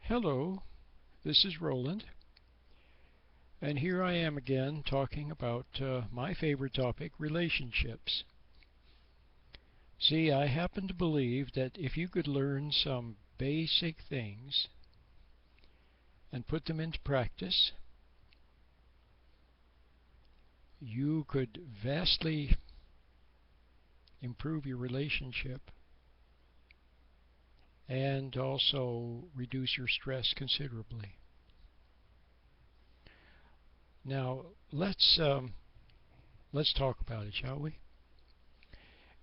Hello, this is Roland, and here I am again talking about my favorite topic, relationships. See, I happen to believe that if you could learn some basic things and put them into practice, you could vastly improve your relationship and also reduce your stress considerably. Now, let's talk about it, shall we?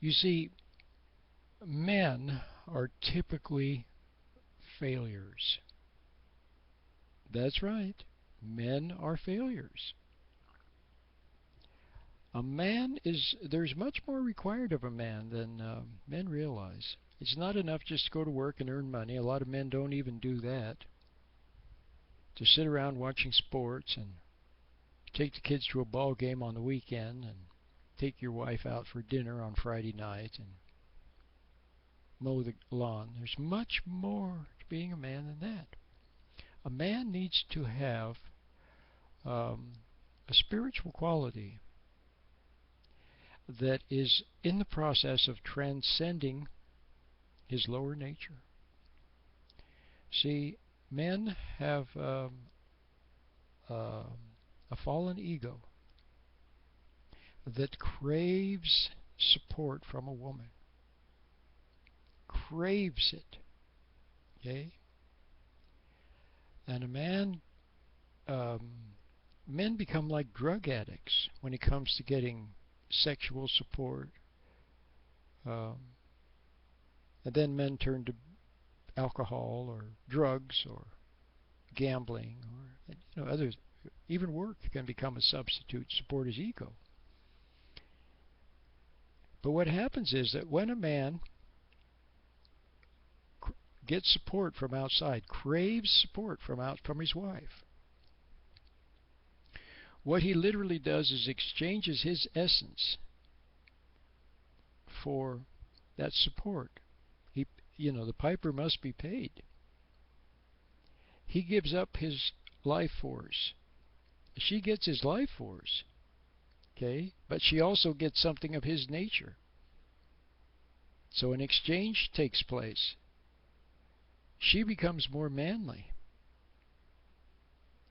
You see, men are typically failures. That's right. Men are failures. There's much more required of a man than men realize. It's not enough just to go to work and earn money. A lot of men don't even do that. To sit around watching sports and take the kids to a ball game on the weekend and take your wife out for dinner on Friday night and mow the lawn. There's much more to being a man than that. A man needs to have a spiritual quality that is in the process of transcending his lower nature. See, men have a fallen ego that craves support from a woman. Craves it. Okay? And men become like drug addicts when it comes to getting sexual support. Um, and then men turn to alcohol or drugs or gambling or others. Even work can become a substitute to support his ego. But what happens is that when a man gets support from outside, craves support from his wife, what he literally does is exchanges his essence for that support. The piper must be paid. He gives up his life force. She gets his life force, okay? But she also gets something of his nature. So an exchange takes place. She becomes more manly,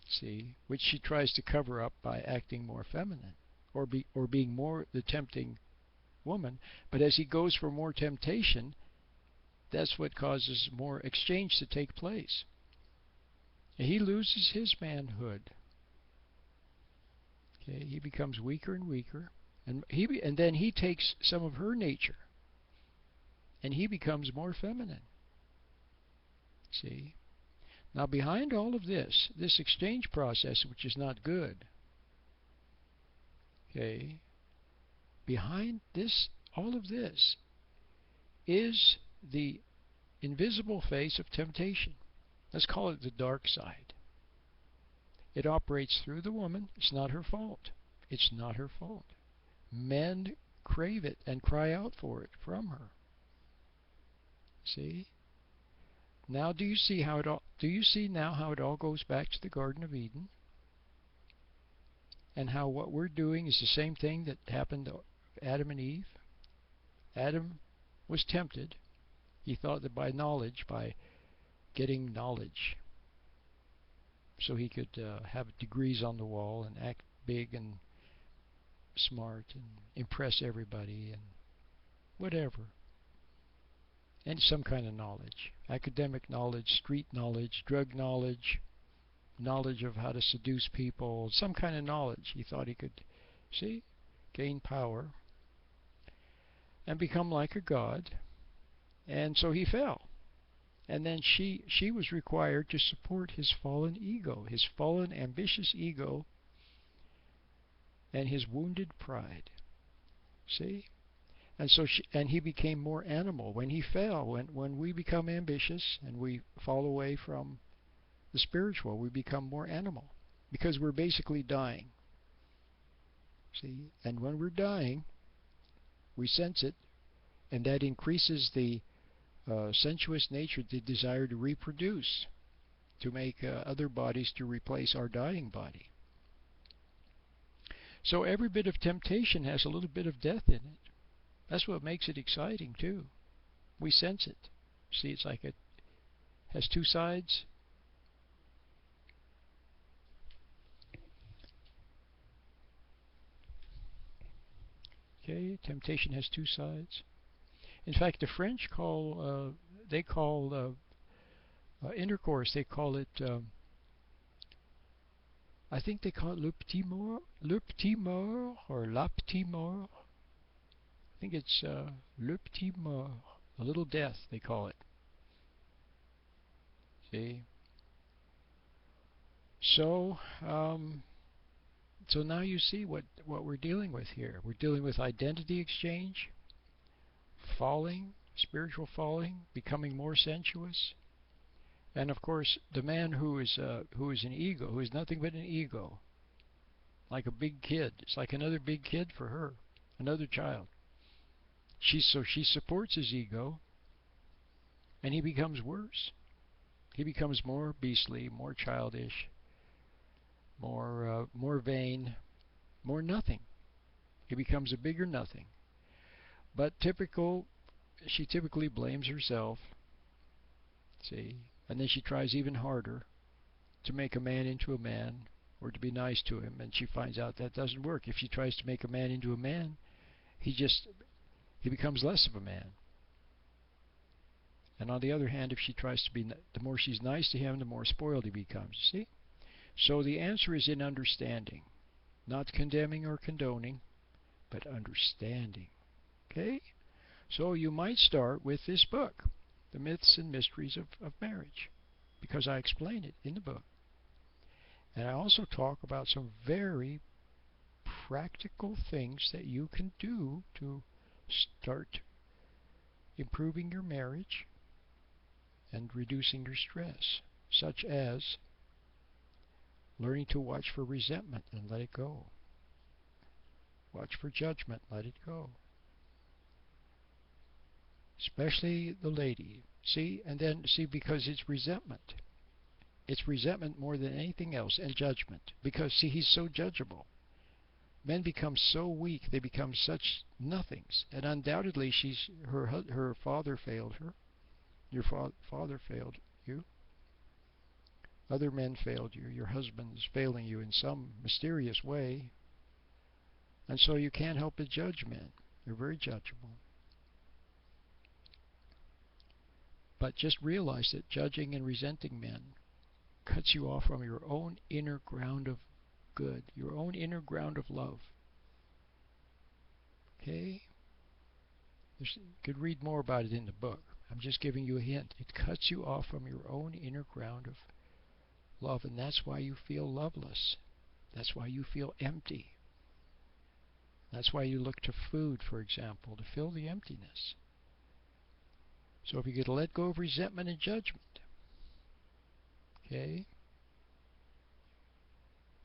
see, which she tries to cover up by acting more feminine or being more the tempting woman. But as he goes for more temptation, that's what causes more exchange to take place. And he loses his manhood. Okay, he becomes weaker and weaker, and then he takes some of her nature, and he becomes more feminine. See? Now behind all of this exchange process, which is not good, okay, behind all of this is the invisible face of temptation. Let's call it the dark side. It operates through the woman. It's not her fault. It's not her fault. Men crave it and cry out for it from her. See? Now do you see now how it all goes back to the Garden of Eden? And how what we're doing is the same thing that happened to Adam and Eve? Adam was tempted. He thought that by getting knowledge, so he could have degrees on the wall and act big and smart and impress everybody and whatever. And some kind of knowledge. Academic knowledge, street knowledge, drug knowledge, knowledge of how to seduce people, some kind of knowledge. He thought he could, gain power and become like a god. And so he fell. And then she was required to support his fallen ego, his fallen ambitious ego, and his wounded pride. See? And so he became more animal when he fell. When we become ambitious and we fall away from the spiritual, we become more animal because we're basically dying. See? And when we're dying, we sense it, and that increases the sensuous nature, the desire to reproduce. to make other bodies to replace our dying body. So every bit of temptation has a little bit of death in it. That's what makes it exciting too. We sense it. See, it's like it has two sides. Okay, temptation has two sides. In fact, the French call intercourse. They call it. I think they call it le petit mort, or la petite mort. I think it's le petit mort, a little death. They call it. See. So, so now you see what we're dealing with here. We're dealing with identity exchange, falling, spiritual falling, becoming more sensuous, and of course the man who is an ego, who is nothing but an ego, like a big kid. It's like another big kid for her, another child. She supports his ego, and he becomes worse. He becomes more beastly, more childish, more vain, more nothing. He becomes a bigger nothing. But she typically blames herself. See, and then she tries even harder to make a man into a man, or to be nice to him, and she finds out that doesn't work. If she tries to make a man into a man, he becomes less of a man. And on the other hand, if she tries to be, the more she's nice to him, the more spoiled he becomes. See? So the answer is in understanding, not condemning or condoning, but understanding. Okay? So you might start with this book, The Myths and Mysteries of Marriage, because I explain it in the book. And I also talk about some very practical things that you can do to start improving your marriage and reducing your stress, such as learning to watch for resentment and let it go. Watch for judgment, let it go. Especially the lady. See, and then see, because it's resentment. It's resentment more than anything else, and judgment. Because, see, he's so judgeable. Men become so weak, they become such nothings. And undoubtedly, her father failed her. Your father failed you. Other men failed you. Your husband is failing you in some mysterious way. And so you can't help but judge men. They're very judgeable. But just realize that judging and resenting men cuts you off from your own inner ground of good, your own inner ground of love. Okay? You could read more about it in the book. I'm just giving you a hint. It cuts you off from your own inner ground of love, and that's why you feel loveless. That's why you feel empty. That's why you look to food, for example, to fill the emptiness. So if you could let go of resentment and judgment, okay,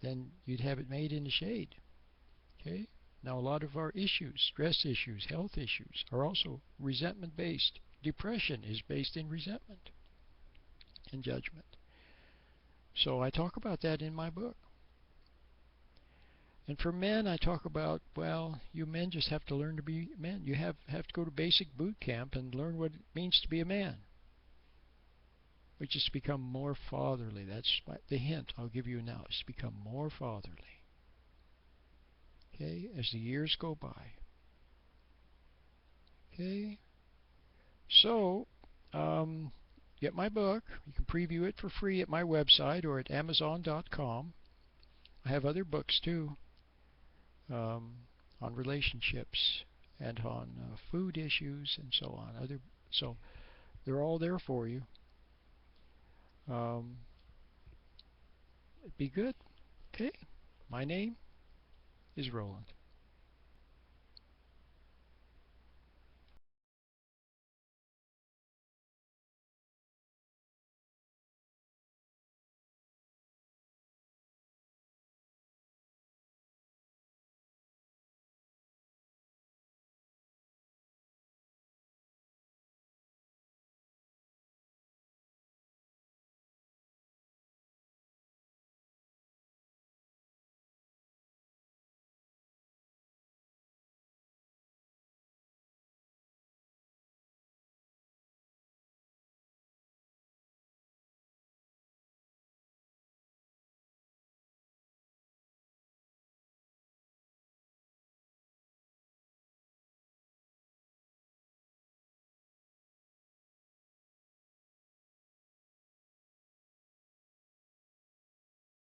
then you'd have it made in the shade. Okay? Now a lot of our issues, stress issues, health issues, are also resentment based. Depression is based in resentment and judgment. So I talk about that in my book. And for men, I talk about, well, you men just have to learn to be men. You have to go to basic boot camp and learn what it means to be a man, which is to become more fatherly. That's the hint I'll give you now, is to become more fatherly. Okay, as the years go by. Okay, so get my book. You can preview it for free at my website or at Amazon.com. I have other books too, on relationships and on food issues and so on. So they're all there for you. Be good. Okay, my name is Roland.